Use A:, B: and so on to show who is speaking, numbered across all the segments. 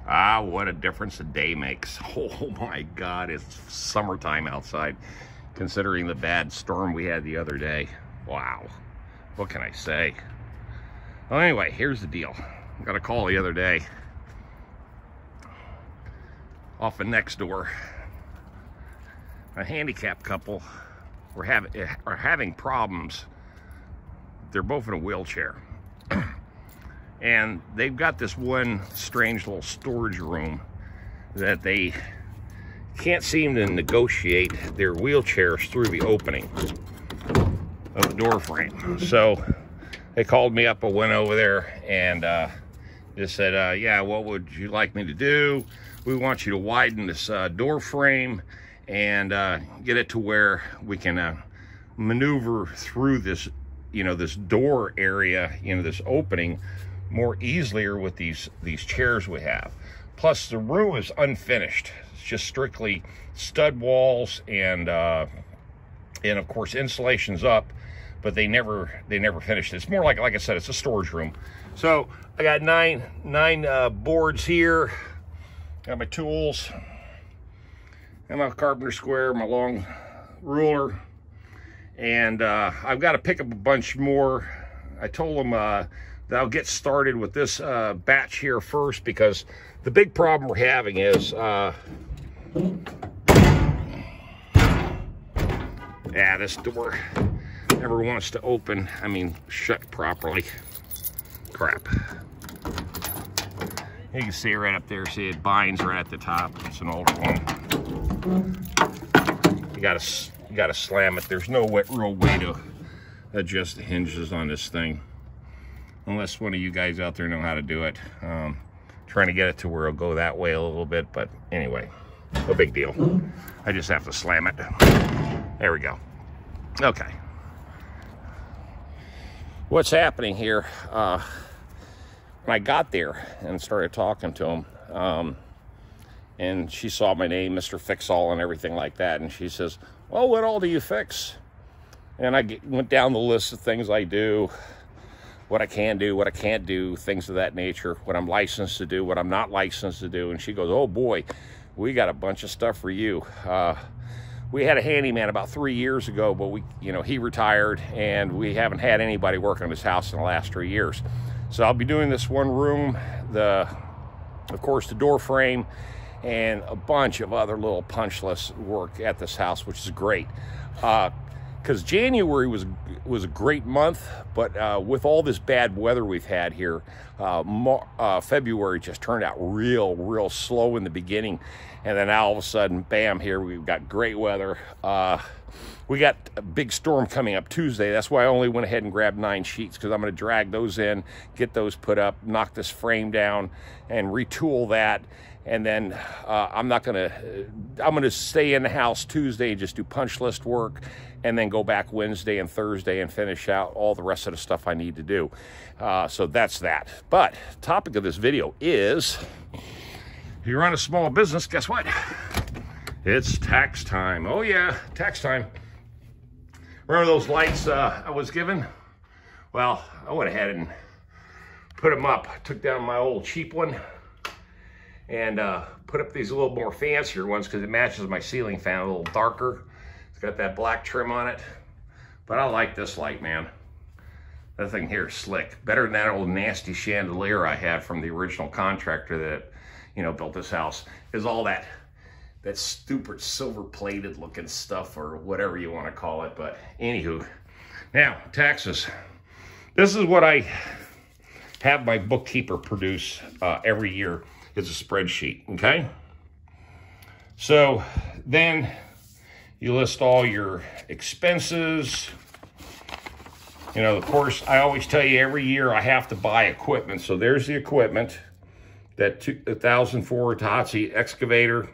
A: Ah, what a difference a day makes. Oh my God, it's summertime outside, considering the bad storm we had the other day. Wow, what can I say? Well, anyway, here's the deal. I got a call the other day off of next door. A handicapped couple are having problems. They're both in a wheelchair. And they've got this one strange little storage room that they can't seem to negotiate their wheelchairs through the opening of the door frame. So they called me up. I went over there and just said, yeah, what would you like me to do? We want you to widen this door frame and get it to where we can maneuver through this, this door area, this opening more easily with these chairs we have. Plus, the room is unfinished. It's just strictly stud walls and of course insulation's up, but they never finished it. It's more like I said, it's a storage room. So I got nine boards here. Got my tools, got my carpenter square, my long ruler, and I've got to pick up a bunch more. I told them that I'll get started with this batch here first, because the big problem we're having is, this door never wants to open. I mean, shut properly. Crap. You can see it right up there. See, it binds right at the top. It's an older one. You gotta slam it. There's no real way to adjust the hinges on this thing, unless one of you guys out there know how to do it. Trying to get it to where it'll go that way a little bit, but anyway, no big deal. I just have to slam it. There we go. Okay. What's happening here? When I got there and started talking to him, and she saw my name, Mr. Fix-All, and everything like that, and she says, well, what all do you fix? And I went down the list of things I do, what I can do, what I can't do, things of that nature, what I'm licensed to do, what I'm not licensed to do. And she goes, oh boy, we got a bunch of stuff for you. We had a handyman about 3 years ago, but he retired, and we haven't had anybody work on his house in the last 3 years. So I'll be doing this one room, of course, the door frame, and a bunch of other little punch list work at this house, which is great. Because January was a great month, but with all this bad weather we've had here, February just turned out real slow in the beginning, and then all of a sudden, bam! Here we've got great weather. We got a big storm coming up Tuesday. That's why I only went ahead and grabbed 9 sheets, because I'm going to drag those in, get those put up, knock this frame down, and retool that. And then I'm going to stay in the house Tuesday and just do punch list work, and then go back Wednesday and Thursday and finish out all the rest of the stuff I need to do. So that's that. But topic of this video is, if you run a small business, guess what? It's tax time. Oh yeah, tax time. Remember those lights I was given? Well, I went ahead and put them up. I took down my old cheap one and put up these a little more fancier ones, because it matches my ceiling fan a little darker. It's got that black trim on it. But I like this light, man. That thing here is slick. Better than that old nasty chandelier I had from the original contractor that, built this house. Is all that stupid silver-plated looking stuff, or whatever you want to call it. But anywho, now taxes. This is what I have my bookkeeper produce every year. It's a spreadsheet, okay? So then you list all your expenses. Of course, I always tell you every year I have to buy equipment. So there's the equipment, that 2004 Tohatsu excavator,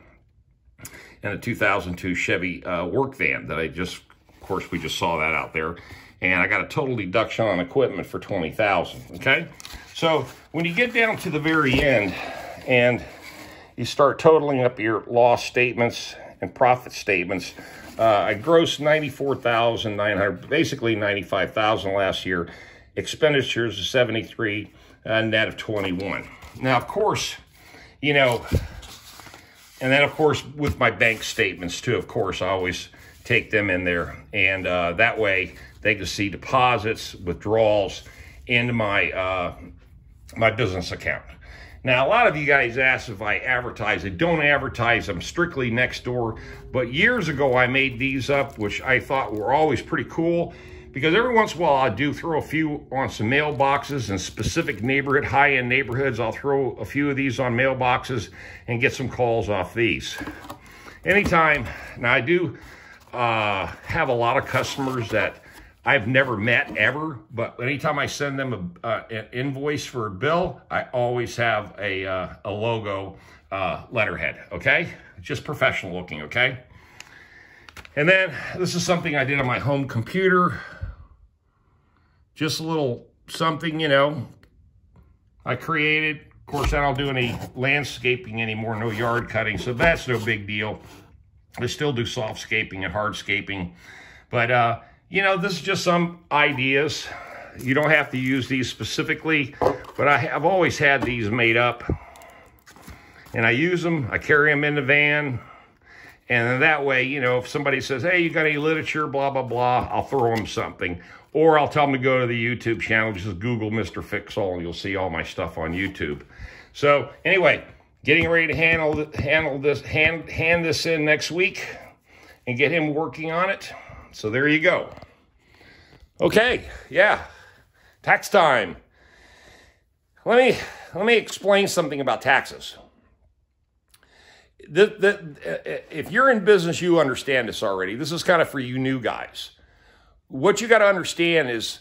A: and a 2002 Chevy work van that of course, we just saw that out there. And I got a total deduction on equipment for $20,000, okay? So when you get down to the very end and you start totaling up your loss statements and profit statements, I grossed $94,900, basically $95,000 last year. Expenditures of $73, net of $21. Now, of course, you know, and then, of course, with my bank statements, too, of course, I always take them in there. And that way, they can see deposits, withdrawals into my my business account. Now, a lot of you guys ask if I advertise. I don't advertise. I'm strictly Nextdoor. But years ago, I made these up, which I thought were always pretty cool, because every once in a while, I do throw a few on some mailboxes in specific neighborhood, high-end neighborhoods. I'll throw a few of these on mailboxes and get some calls off these. Anytime. Now, I do have a lot of customers that I've never met ever, but anytime I send them an invoice for a bill, I always have a logo letterhead, okay? Just professional looking, okay? And then this is something I did on my home computer. Just a little something, you know, I created. Of course, I don't do any landscaping anymore, no yard cutting, so that's no big deal. I still do softscaping and hardscaping, but you know, this is just some ideas. You don't have to use these specifically, but I've always had these made up. And I use them, I carry them in the van. And then that way, you know, if somebody says, hey, you got any literature, blah, blah, blah, I'll throw them something. Or I'll tell them to go to the YouTube channel, just Google Mr. Fix-All, and you'll see all my stuff on YouTube. So anyway, getting ready to hand this in next week and get him working on it. So there you go. Okay, yeah, tax time. Let me explain something about taxes. If you're in business, you understand this already. This is kind of for you new guys. What you got to understand is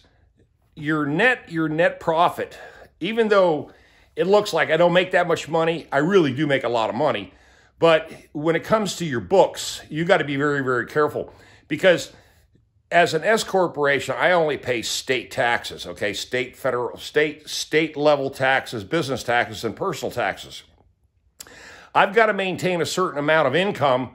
A: your net profit, even though it looks like I don't make that much money, I really do make a lot of money. But when it comes to your books, you got to be very, very careful, because as an S corporation, I only pay state taxes, okay? State, federal, state level taxes, business taxes, and personal taxes. I've got to maintain a certain amount of income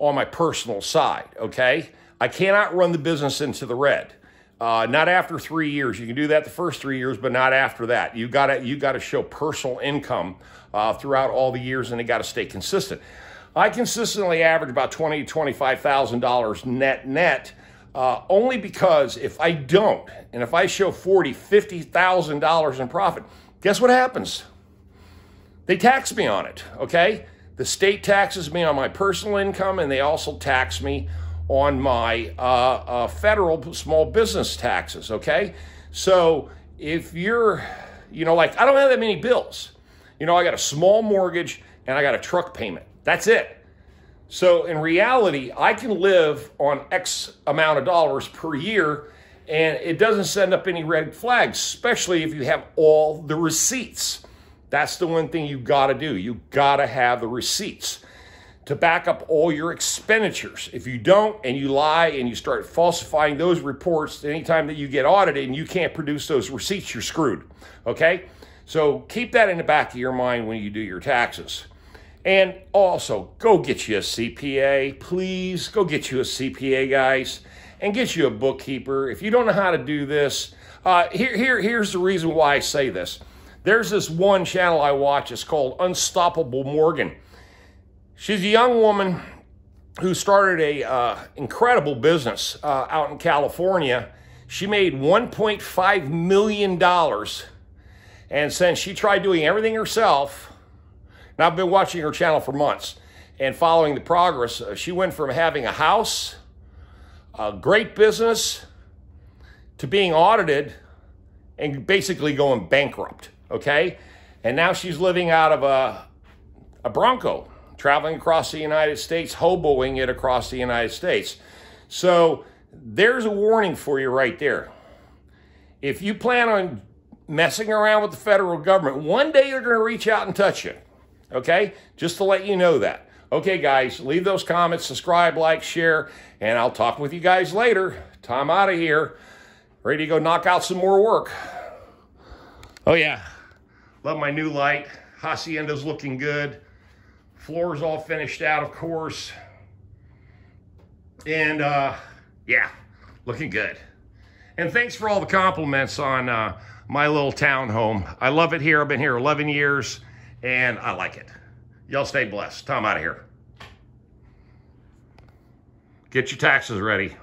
A: on my personal side, okay? I cannot run the business into the red. Not after 3 years. You can do that the first 3 years, but not after that. You got to show personal income throughout all the years, and it got to stay consistent. I consistently average about $20,000 to $25,000 net. Only because if I don't, and if I show $40,000, $50,000 in profit, guess what happens? They tax me on it, okay? The state taxes me on my personal income, and they also tax me on my federal small business taxes, okay? So if you're, you know, like, I don't have that many bills. You know, I got a small mortgage and I got a truck payment. That's it. So in reality, I can live on X amount of dollars per year, and it doesn't send up any red flags, especially if you have all the receipts. That's the one thing you got to do. You got to have the receipts to back up all your expenditures. If you don't, and you lie and you start falsifying those reports, anytime that you get audited and you can't produce those receipts, you're screwed, okay? So keep that in the back of your mind when you do your taxes. And also, go get you a CPA. Please, go get you a CPA, guys, and get you a bookkeeper. If you don't know how to do this, here's the reason why I say this. There's this one channel I watch. It's called Unstoppable Morgan. She's a young woman who started a incredible business out in California. She made $1.5 million, and since she tried doing everything herself, and I've been watching her channel for months and following the progress, she went from having a house, a great business, to being audited and basically going bankrupt, okay? And now she's living out of a Bronco, traveling across the United States, hoboing it across the United States. So there's a warning for you right there. If you plan on messing around with the federal government, one day they're going to reach out and touch you, okay? Just to let you know that. Okay, guys, leave those comments, subscribe, like, share, and I'll talk with you guys later. Tom out of here. Ready to go knock out some more work. Oh, yeah. Love my new light. Hacienda's looking good. Floor's all finished out, of course. And, yeah, looking good. And thanks for all the compliments on my little townhome. I love it here. I've been here 11 years, and I like it. Y'all stay blessed. Tom out of here. Get your taxes ready.